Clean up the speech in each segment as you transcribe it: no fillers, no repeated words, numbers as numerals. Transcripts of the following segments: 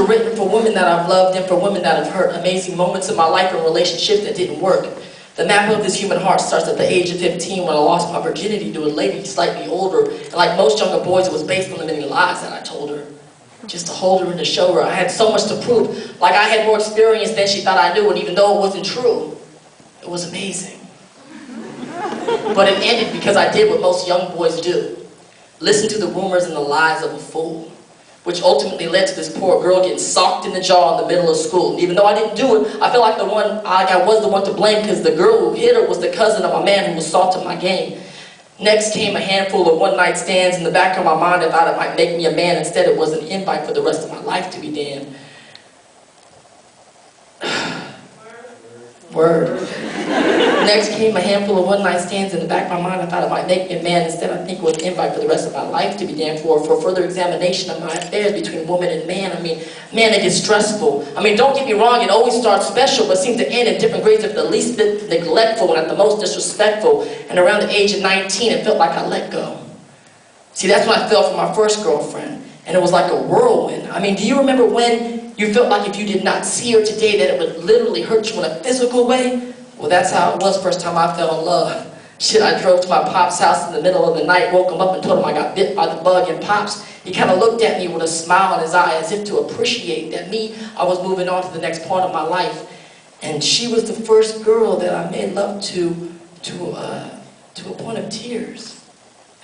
are written for women that I've loved and for women that have hurt. Amazing moments in my life and relationships that didn't work. The map of this human heart starts at the age of 15 when I lost my virginity to a lady slightly older. And like most younger boys, it was based on the many lies that I told her. Just to hold her and to show her. I had so much to prove. Like I had more experience than she thought I knew, and even though it wasn't true, it was amazing. But it ended because I did what most young boys do. Listen to the rumors and the lies of a fool. Which ultimately led to this poor girl getting socked in the jaw in the middle of school. And even though I didn't do it, I feel like I was the one to blame, because the girl who hit her was the cousin of my man who assaulted my game. Next came a handful of one-night stands. In the back of my mind, I thought it might make me a man. Instead, it was an invite for the rest of my life to be damned. Word. Next came a handful of one-night stands. In the back of my mind, I thought it might make me a man. Instead, I think it was an invite for the rest of my life to be damned for further examination of my affairs between woman and man. I mean, man, it gets stressful. I mean, don't get me wrong, it always starts special, but seems to end in different grades of the least bit neglectful and at the most disrespectful. And around the age of 19, it felt like I let go. See, that's when I fell for my first girlfriend. And it was like a whirlwind. I mean, do you remember when you felt like if you did not see her today, that it would literally hurt you in a physical way? Well, that's how it was first time I fell in love. Shit, I drove to my pop's house in the middle of the night, woke him up and told him I got bit by the bug, and Pops, he kind of looked at me with a smile in his eye as if to appreciate that I was moving on to the next part of my life. And she was the first girl that I made love to a point of tears.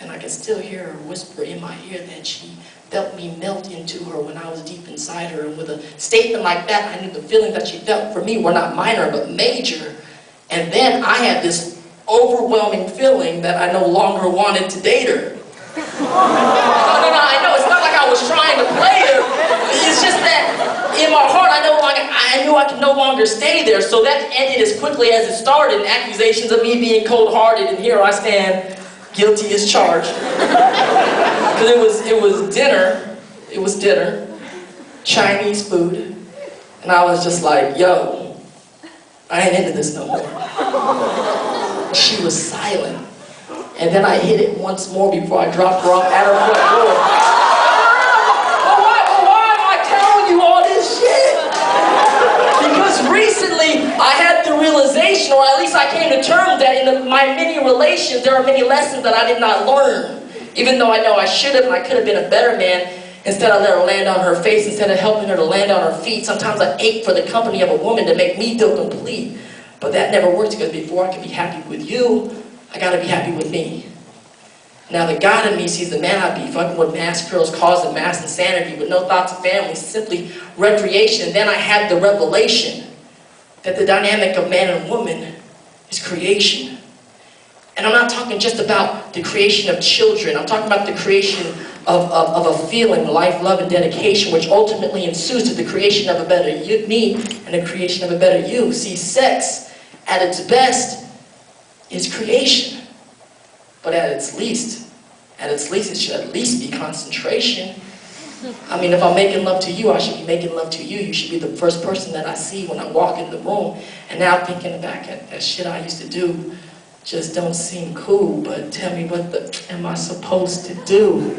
And I can still hear her whisper in my ear that she felt me melt into her when I was deep inside her. And with a statement like that, I knew the feelings that she felt for me were not minor, but major. And then I had this overwhelming feeling that I no longer wanted to date her. No, I know, it's not like I was trying to play her. It's just that in my heart, I knew I could no longer stay there. So that ended as quickly as it started. Accusations of me being cold-hearted, and here I stand, guilty as charged. Because it was dinner, Chinese food, and I was just like, yo, I ain't into this no more. She was silent. And then I hit it once more before I dropped her off at her front door. Why am I telling you all this shit? Because recently I had the realization, or at least I came to terms that in my many relations, there are many lessons that I did not learn. Even though I know I should have and I could have been a better man. Instead, I let her land on her face instead of helping her to land on her feet. Sometimes I ache for the company of a woman to make me feel complete. But that never works, because before I can be happy with you, I gotta be happy with me. Now the God in me sees the man I be fucking with mass girls causing mass insanity with no thoughts of family, simply recreation. And then I had the revelation that the dynamic of man and woman is creation. And I'm not talking just about the creation of children. I'm talking about the creation of a feeling, life, love, and dedication, which ultimately ensues to the creation of a better me and the creation of a better you. See, sex, at its best, is creation. But at its least, it should at least be concentration. I mean, if I'm making love to you, I should be making love to you. You should be the first person that I see when I walk in the room. And now thinking back at that shit I used to do, just don't seem cool, but tell me what am I supposed to do?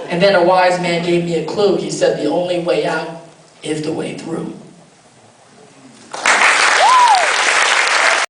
And then a wise man gave me a clue. He said the only way out is the way through.